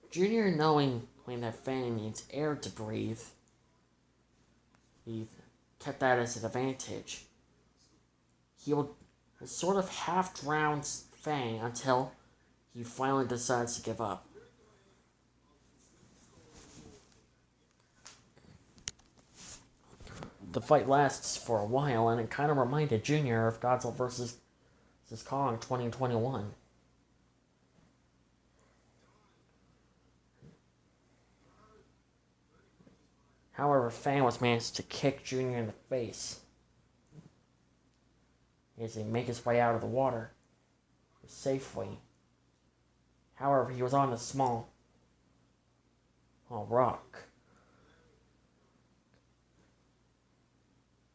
Junior, knowing that Fang needs air to breathe, he kept that as an advantage. He would sort of half drown Fang until he finally decides to give up. The fight lasts for a while, and it kind of reminded Junior of Godzilla vs. Kong 2021. However, Fang was managed to kick Junior in the face as he made his way out of the water safely. However, he was on a small rock.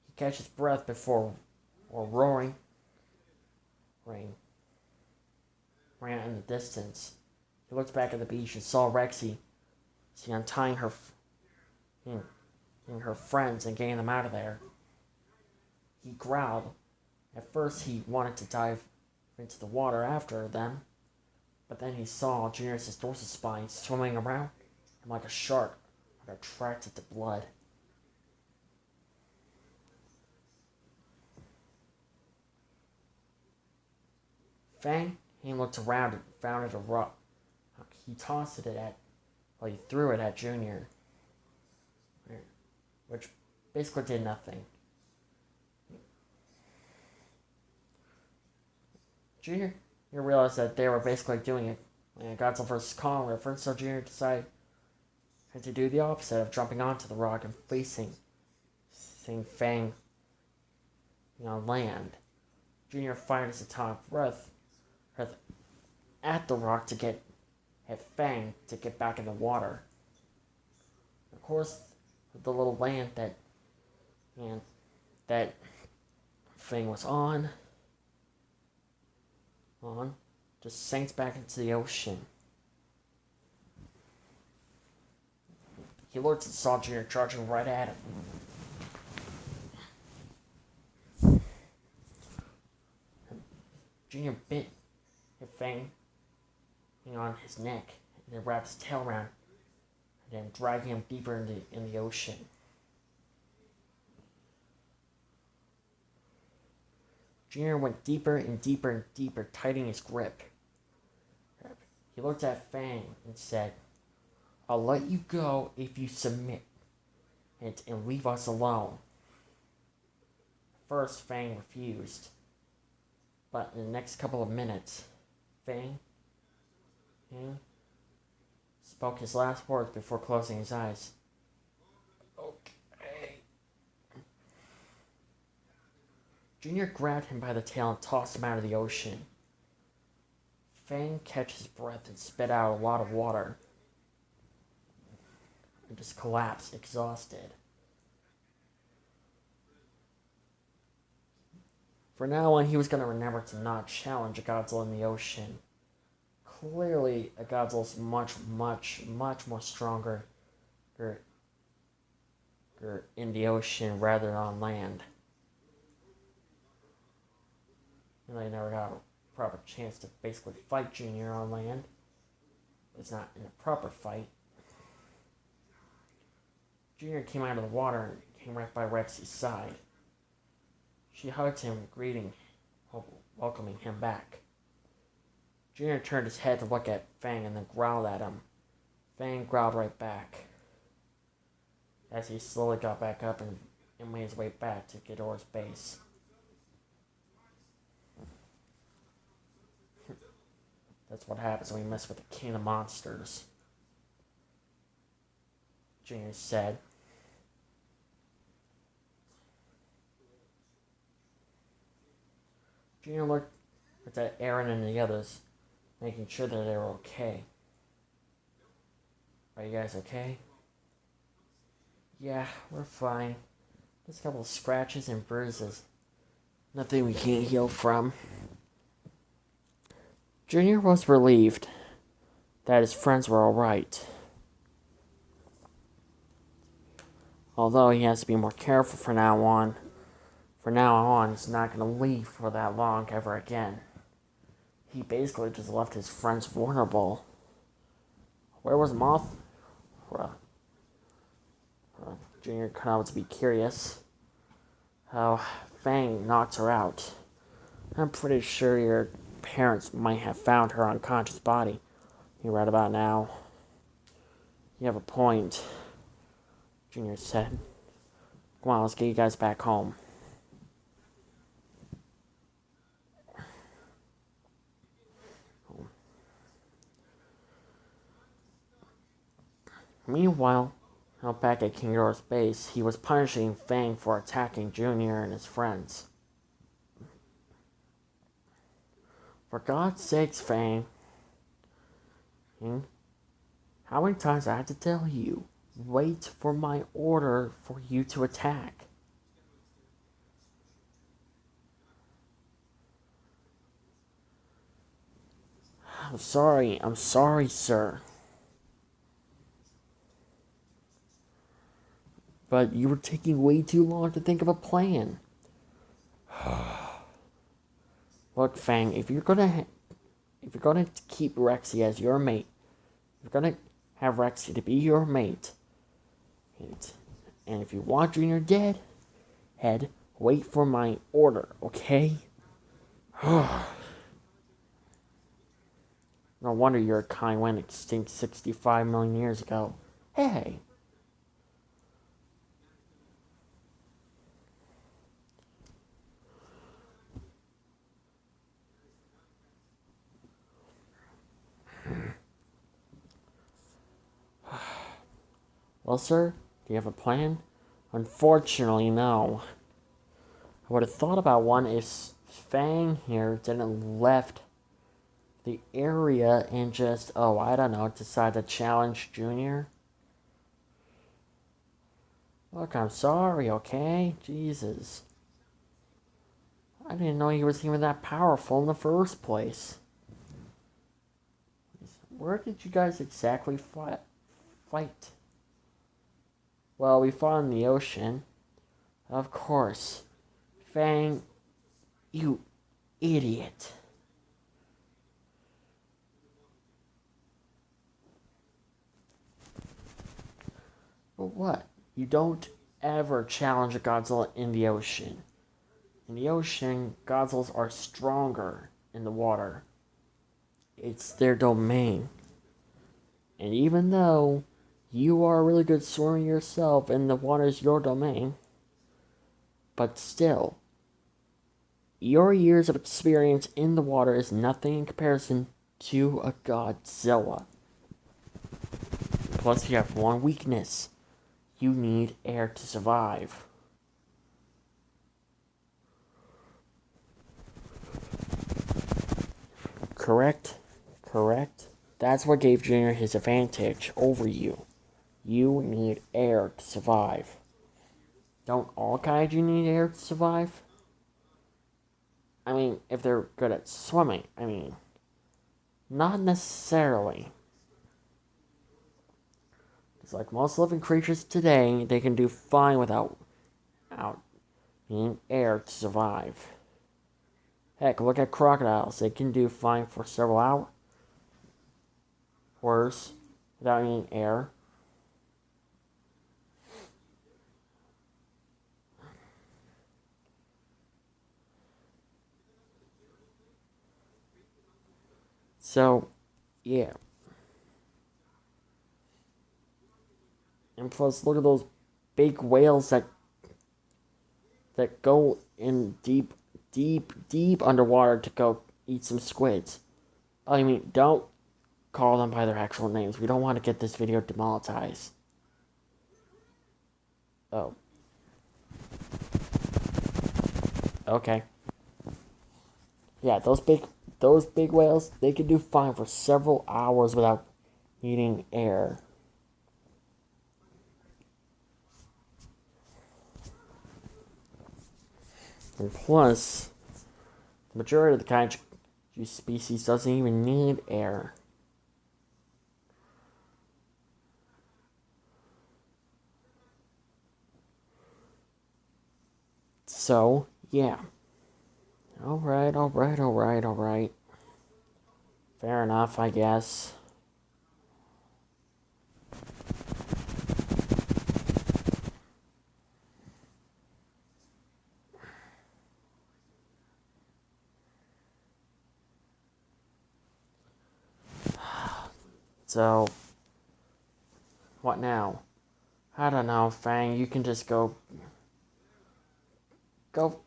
He catches breath before roaring ran in the distance. He looked back at the beach and saw Rexy untying her friends and getting them out of there. He growled. At first, he wanted to dive into the water after them, but then he saw Junior's dorsal spine swimming around him like a shark attracted to blood. Fang, he looked around and found it a rock. He tossed it at, he threw it at Junior, which basically did nothing. Junior realized that they were basically doing it. Godzilla vs. Kong reference, so Junior decided to do the opposite of jumping onto the rock and facing Fang on land. Junior fired his atomic breath at the rock to get Fang to get back in the water. Of course, the little land that Fang was on just sinks back into the ocean. He looked and saw Junior charging right at him. Junior bit Fang on his neck and then wrapped his tail around and then dragging him deeper in the ocean. Junior went deeper and deeper and deeper, tightening his grip. He looked at Fang and said, "I'll let you go if you submit and leave us alone." First, Fang refused, but in the next couple of minutes, Fang spoke his last words before closing his eyes. "Okay." Junior grabbed him by the tail and tossed him out of the ocean. Fang catches his breath and spit out a lot of water and just collapsed, exhausted. From now on, he was going to remember to not challenge a Godzilla in the ocean. Clearly, a Godzilla's much, much, much more stronger in the ocean rather than on land. And they never got a proper chance to basically fight Junior on land. It's not in a proper fight. Junior came out of the water and came right by Rexy's side. She hugged him, welcoming him back. Junior turned his head to look at Fang and then growled at him. Fang growled right back as he slowly got back up and made his way back to Ghidorah's base. That's what happens when we mess with the king of monsters, Junior said. Junior looked at Aaron and the others, making sure that they were okay. "Are you guys okay?" "Yeah, we're fine. Just a couple of scratches and bruises. Nothing we can't heal from." Junior was relieved that his friends were alright. Although he has to be more careful from now on. From now on, he's not going to leave for that long ever again. He basically just left his friends vulnerable Where was Moth? Junior cut out to be curious. How Fang knocked her out. I'm pretty sure your parents might have found her unconscious body. You're right about now. You have a point, Junior said. Come on, let's get you guys back home. Meanwhile, out back at King Ghidorah's base, he was punishing Fang for attacking Junior and his friends. For God's sakes, Fang. How many times I have to tell you? Wait for my order for you to attack. I'm sorry, sir. But you were taking way too long to think of a plan. Look, Fang, if you're gonna keep Rexy as your mate, if you're gonna have Rexy to be your mate, and if you want Junior dead, wait for my order, okay? No wonder your kind went extinct 65 million years ago. Hey! Well, sir, do you have a plan? Unfortunately, no. I would have thought about one if Fang here didn't left the area and just, I don't know, decide to challenge Junior. Look, I'm sorry, okay? Jesus. I didn't know he was even that powerful in the first place. Where did you guys exactly fight? Well, we fought in the ocean. Of course. Fang, you idiot. But what? You don't ever challenge a Godzilla in the ocean. In the ocean, Godzillas are stronger in the water. It's their domain. And even though you are a really good swimmer yourself and the water is your domain, but still, your years of experience in the water is nothing in comparison to a Godzilla. Plus, you have one weakness. You need air to survive. Correct? That's what gave Junior his advantage over you. You need air to survive. Don't all kaiju need air to survive? I mean, if they're good at swimming, not necessarily. It's like most living creatures today, they can do fine without needing air to survive. Heck, look at crocodiles. They can do fine for several hours without needing air. So, yeah. And plus, look at those big whales that go in deep underwater to go eat some squids. Don't call them by their actual names. We don't want to get this video demonetized. Oh. Okay. Yeah, those big whales, they can do fine for several hours without needing air. And plus, the majority of the kaiju species doesn't even need air. So, yeah. Alright. Fair enough, I guess. So, what now? I don't know, Fang. You can just go. Go.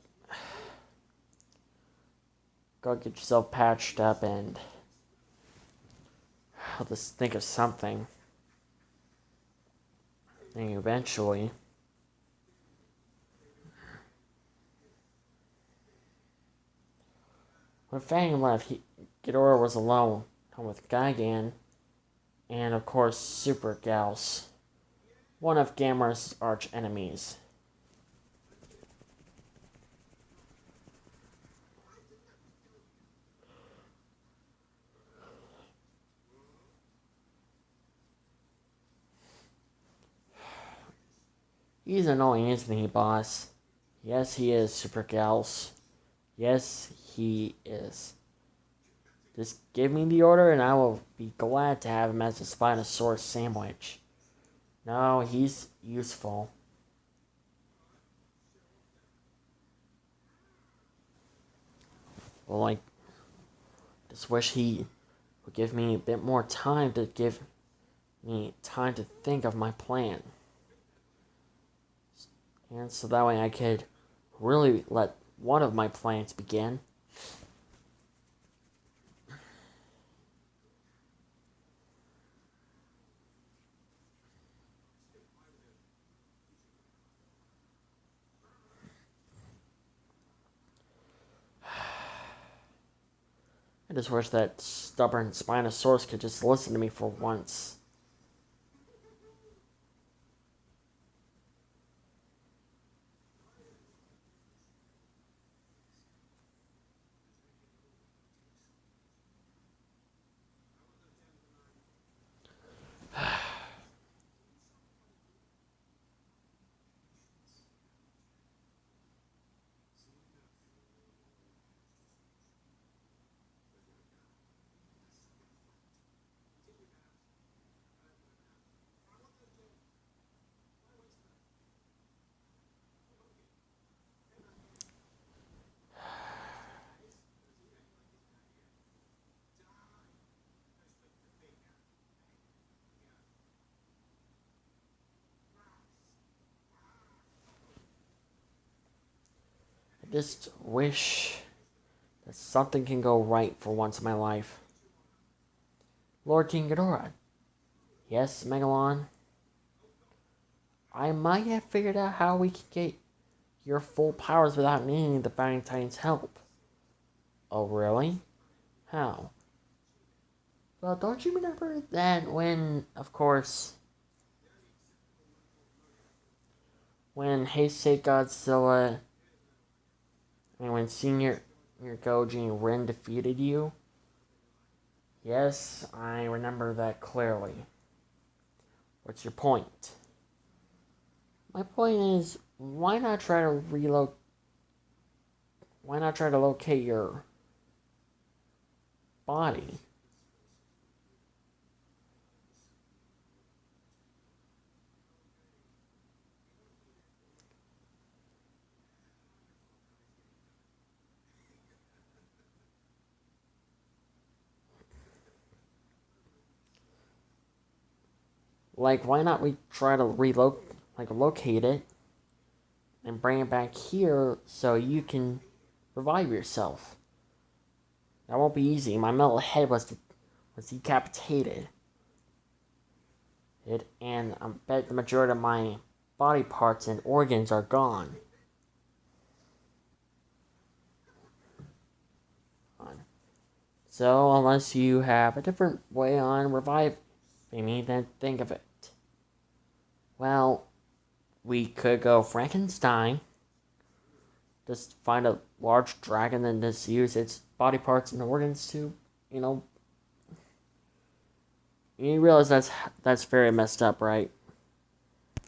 Go get yourself patched up and. I'll just think of something. And eventually. When Fang left, Ghidorah was alone, with Gigan, and of course Super Gauss, one of Gamera's arch enemies. He's annoying, isn't he, boss? Yes, he is, Super Gauss. Yes, he is. Just give me the order and I will be glad to have him as a Spinosaurus sandwich. No, he's useful. Well, I just wish he would give me a bit more time to give me time to think of my plan. And so that way I could really let one of my plans begin. I just wish that stubborn Spinosaurus could just listen to me for once. I just wish that something can go right for once in my life. Lord King Ghidorah. Yes, Megalon? I might have figured out how we could get your full powers without needing the Fighting Titan's help. Oh, really? How? Well, don't you remember that when, of course, when Heisei Godzilla and when Senior Goji and Ren defeated you? Yes, I remember that clearly. What's your point? My point is, why not try to locate your body? Like, why not we try to locate it and bring it back here so you can revive yourself? That won't be easy. My metal head was decapitated. And I bet the majority of my body parts and organs are gone. So, unless you have a different way on reviving me, then think of it. Well, we could go Frankenstein. Just find a large dragon and just use its body parts and organs to, you realize that's very messed up, right?